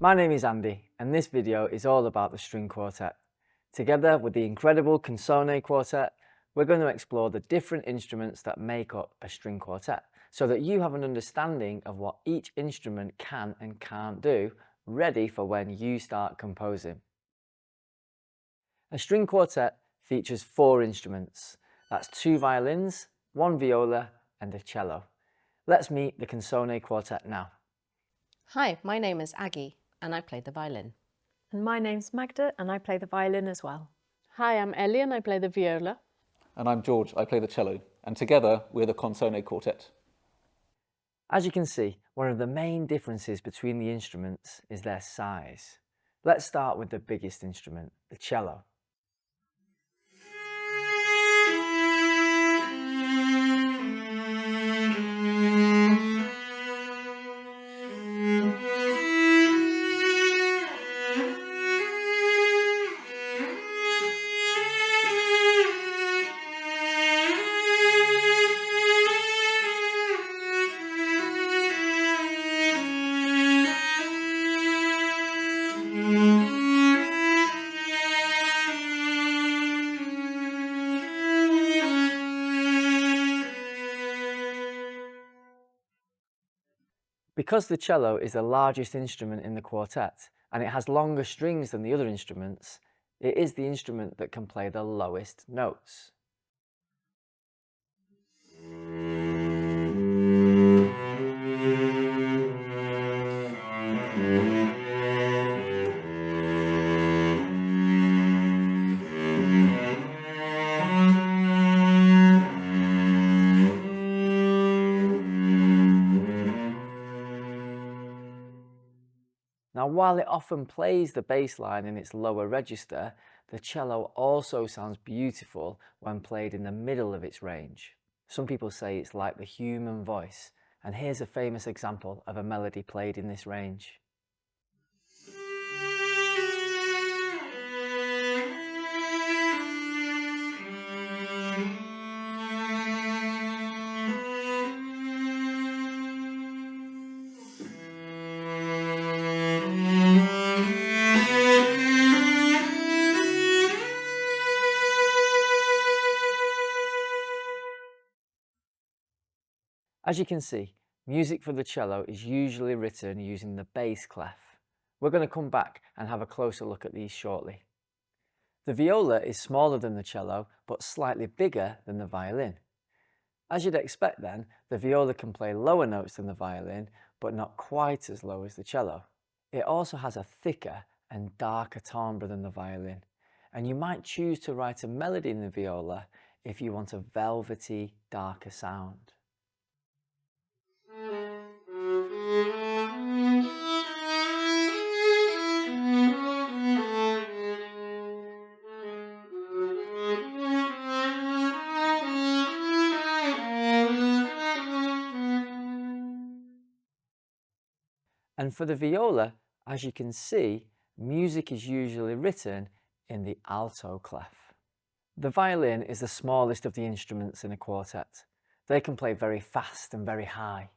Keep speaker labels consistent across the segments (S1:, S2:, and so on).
S1: My name is Andy, and this video is all about the string quartet. Together with the incredible Consone Quartet, we're going to explore the different instruments that make up a string quartet, so that you have an understanding of what each instrument can and can't do, ready for when you start composing. A string quartet features 4 instruments. That's 2 violins, 1 viola, and a cello. Let's meet the Consone Quartet now.
S2: Hi, my name is Aggie and I play the violin.
S3: And my name's Magda and I play the violin as well.
S4: Hi, I'm Ellie and I play the viola.
S5: And I'm George, I play the cello. And together we're the Consone Quartet.
S1: As you can see, one of the main differences between the instruments is their size. Let's start with the biggest instrument, the cello. Because the cello is the largest instrument in the quartet and it has longer strings than the other instruments, it is the instrument that can play the lowest notes. Now, while it often plays the bass line in its lower register, the cello also sounds beautiful when played in the middle of its range. Some people say it's like the human voice, and here's a famous example of a melody played in this range. As you can see, music for the cello is usually written using the bass clef. We're going to come back and have a closer look at these shortly. The viola is smaller than the cello, but slightly bigger than the violin. As you'd expect then, the viola can play lower notes than the violin, but not quite as low as the cello. It also has a thicker and darker timbre than the violin, and you might choose to write a melody in the viola if you want a velvety, darker sound. And for the viola, as you can see, music is usually written in the alto clef. The violin is the smallest of the instruments in a quartet. They can play very fast and very high.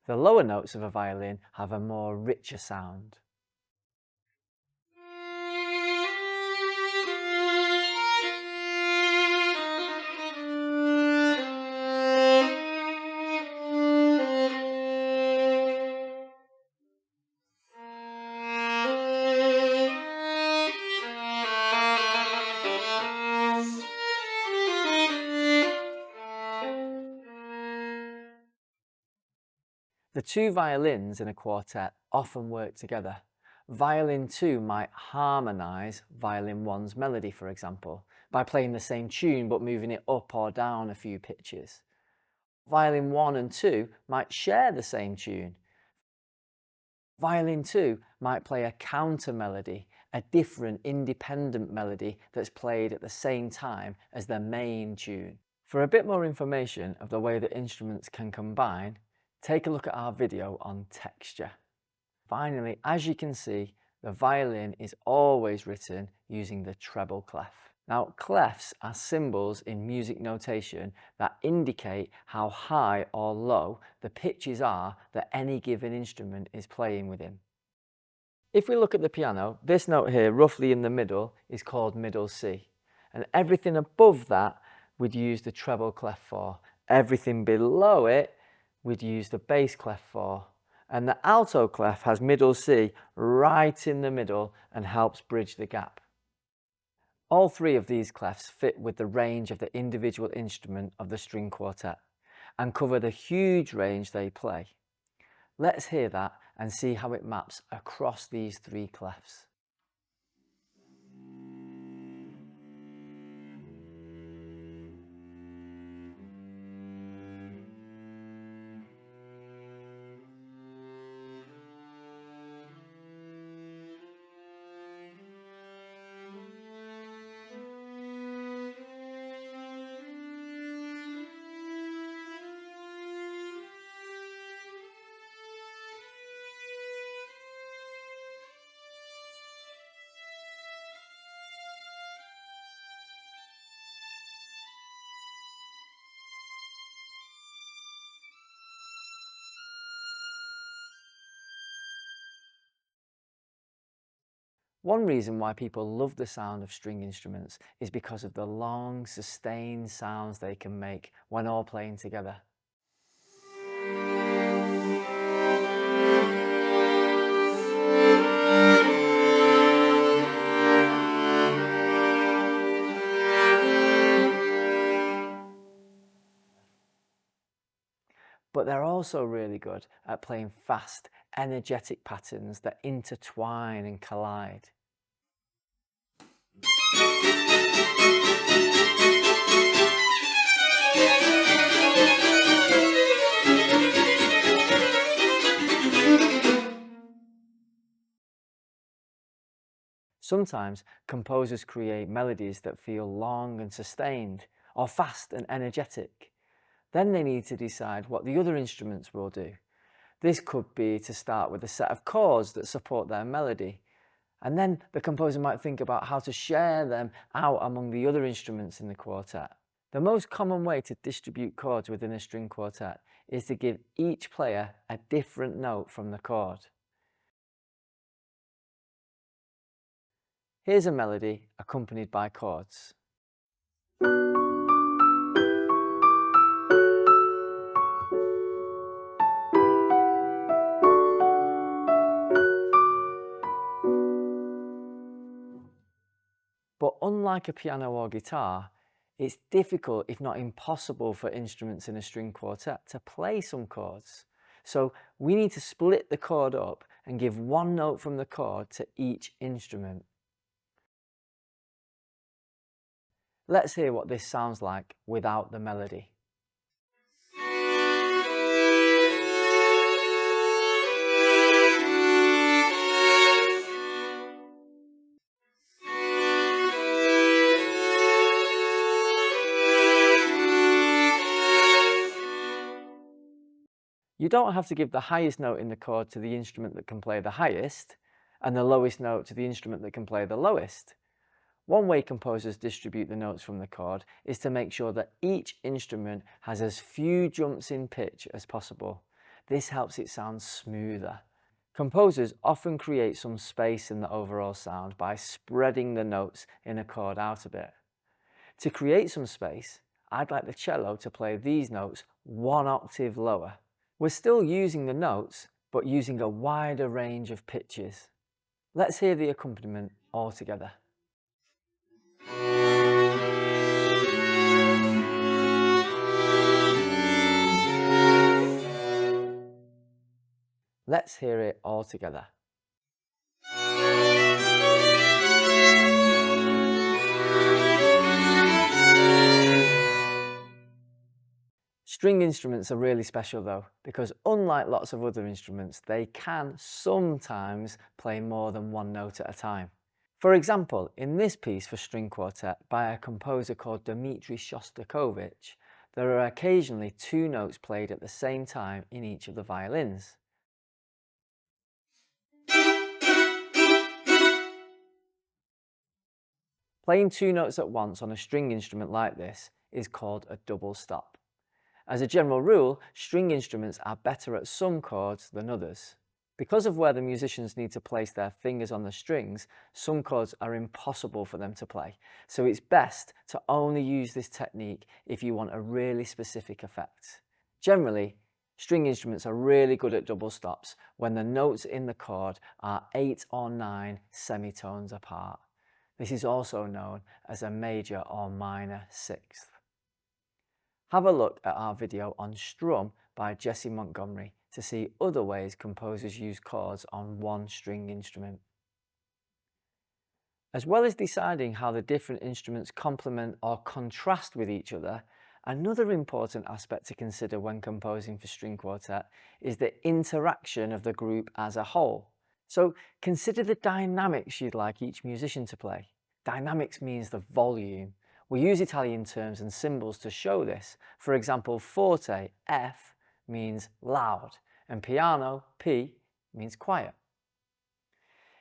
S1: The lower notes of a violin have a more richer sound. The 2 violins in a quartet often work together. Violin 2 might harmonise violin 1's melody, for example, by playing the same tune but moving it up or down a few pitches. Violin 1 and 2 might share the same tune. Violin 2 might play a counter melody, a different independent melody that's played at the same time as the main tune. For a bit more information of the way that instruments can combine, take a look at our video on texture. Finally, as you can see, the violin is always written using the treble clef. Now, clefs are symbols in music notation that indicate how high or low the pitches are that any given instrument is playing within. If we look at the piano, this note here, roughly in the middle, is called middle C. And everything above that, we'd use the treble clef for. Everything below it, we'd use the bass clef for. And the alto clef has middle C right in the middle and helps bridge the gap. All three of these clefs fit with the range of the individual instrument of the string quartet and cover the huge range they play. Let's hear that and see how it maps across these three clefs. One reason why people love the sound of string instruments is because of the long, sustained sounds they can make when all playing together. But they're also really good at playing fast, energetic patterns that intertwine and collide. Sometimes composers create melodies that feel long and sustained, or fast and energetic. Then they need to decide what the other instruments will do. This could be to start with a set of chords that support their melody, and then the composer might think about how to share them out among the other instruments in the quartet. The most common way to distribute chords within a string quartet is to give each player a different note from the chord. Here's a melody accompanied by chords. But unlike a piano or guitar, it's difficult, if not impossible, for instruments in a string quartet to play some chords. So we need to split the chord up and give one note from the chord to each instrument. Let's hear what this sounds like without the melody. You don't have to give the highest note in the chord to the instrument that can play the highest, and the lowest note to the instrument that can play the lowest. One way composers distribute the notes from the chord is to make sure that each instrument has as few jumps in pitch as possible. This helps it sound smoother. Composers often create some space in the overall sound by spreading the notes in a chord out a bit. To create some space, I'd like the cello to play these notes one octave lower. We're still using the notes, but using a wider range of pitches. Let's hear the accompaniment all together. Let's hear it all together. String instruments are really special though, because unlike lots of other instruments, they can sometimes play more than one note at a time. For example, in this piece for string quartet by a composer called Dmitri Shostakovich, there are occasionally two notes played at the same time in each of the violins. Playing two notes at once on a string instrument like this is called a double stop. As a general rule, string instruments are better at some chords than others. Because of where the musicians need to place their fingers on the strings, some chords are impossible for them to play, so it's best to only use this technique if you want a really specific effect. Generally, string instruments are really good at double stops when the notes in the chord are 8 or 9 semitones apart. This is also known as a major or minor sixth. Have a look at our video on Strum by Jesse Montgomery to see other ways composers use chords on one string instrument. As well as deciding how the different instruments complement or contrast with each other, another important aspect to consider when composing for string quartet is the interaction of the group as a whole. So consider the dynamics you'd like each musician to play. Dynamics means the volume. We use Italian terms and symbols to show this. For example, forte, F, means loud, and piano, P, means quiet.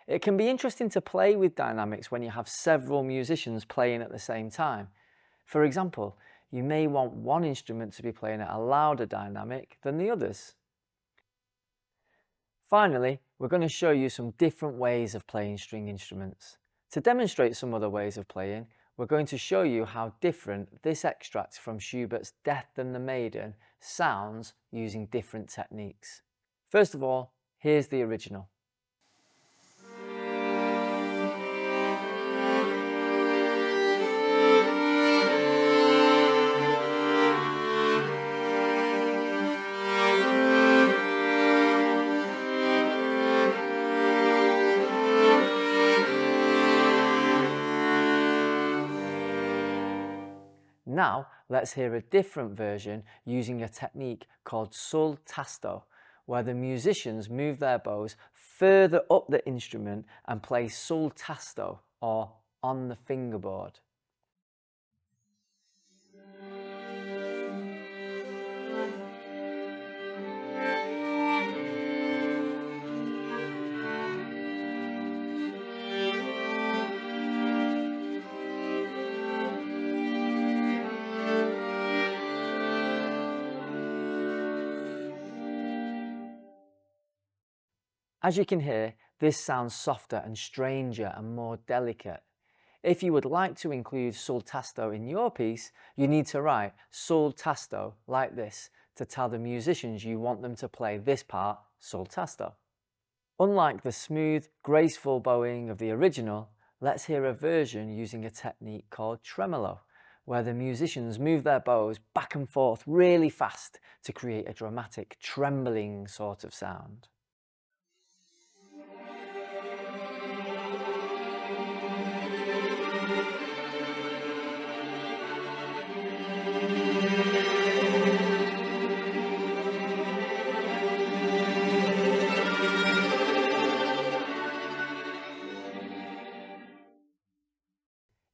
S1: It can be interesting to play with dynamics when you have several musicians playing at the same time. For example, you may want one instrument to be playing at a louder dynamic than the others. Finally, we're going to show you some different ways of playing string instruments. To demonstrate some other ways of playing, we're going to show you how different this extract from Schubert's Death and the Maiden sounds using different techniques. First of all, here's the original. Now, let's hear a different version using a technique called sul tasto, where the musicians move their bows further up the instrument and play sul tasto, or on the fingerboard. As you can hear, this sounds softer and stranger and more delicate. If you would like to include sul tasto in your piece, you need to write sul tasto like this to tell the musicians you want them to play this part sul tasto. Unlike the smooth, graceful bowing of the original, let's hear a version using a technique called tremolo, where the musicians move their bows back and forth really fast to create a dramatic, trembling sort of sound.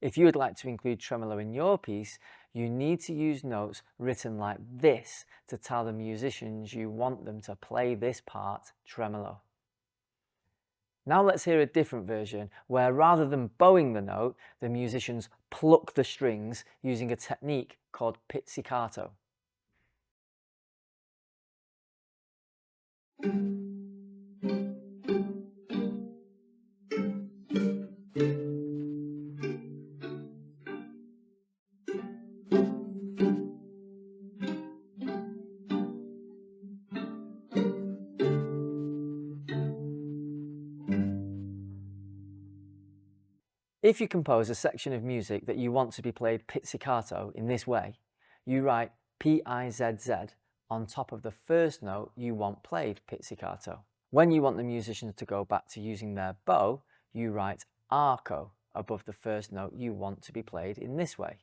S1: If you would like to include tremolo in your piece, you need to use notes written like this to tell the musicians you want them to play this part tremolo. Now let's hear a different version where rather than bowing the note, the musicians pluck the strings using a technique called pizzicato. If you compose a section of music that you want to be played pizzicato in this way, you write P-I-Z-Z on top of the first note you want played pizzicato. When you want the musicians to go back to using their bow, you write arco above the first note you want to be played in this way.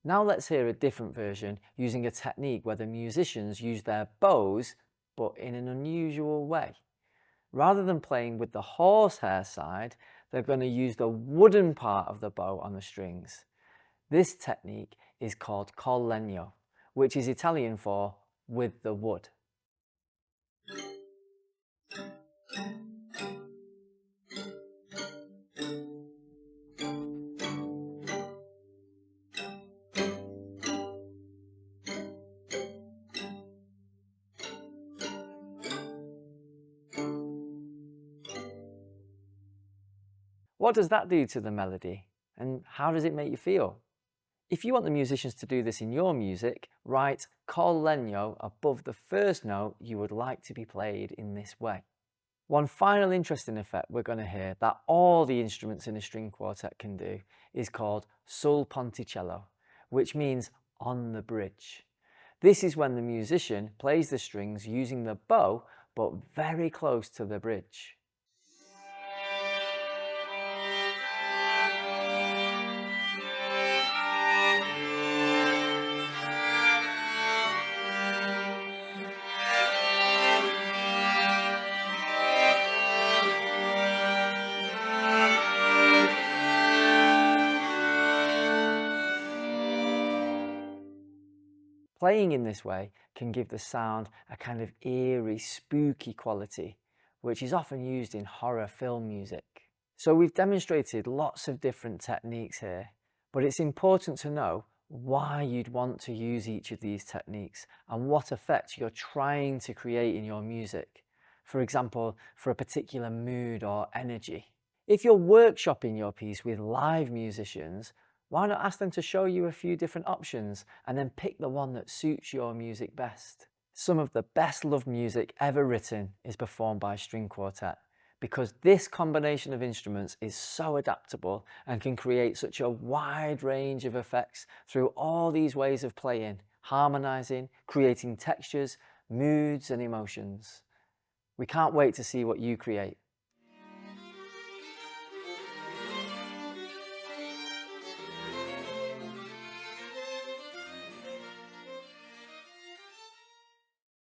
S1: Now let's hear a different version using a technique where the musicians use their bows but in an unusual way. Rather than playing with the horsehair side, they're going to use the wooden part of the bow on the strings. This technique is called col legno, which is Italian for with the wood. What does that do to the melody? And how does it make you feel? If you want the musicians to do this in your music, write col legno above the first note you would like to be played in this way. One final interesting effect we're going to hear that all the instruments in a string quartet can do is called sul ponticello, which means on the bridge. This is when the musician plays the strings using the bow but very close to the bridge. Playing in this way can give the sound a kind of eerie, spooky quality, which is often used in horror film music. So we've demonstrated lots of different techniques here, but it's important to know why you'd want to use each of these techniques and what effect you're trying to create in your music. For example, for a particular mood or energy. If you're workshopping your piece with live musicians, why not ask them to show you a few different options and then pick the one that suits your music best? Some of the best loved music ever written is performed by string quartet because this combination of instruments is so adaptable and can create such a wide range of effects through all these ways of playing, harmonizing, creating textures, moods and emotions. We can't wait to see what you create.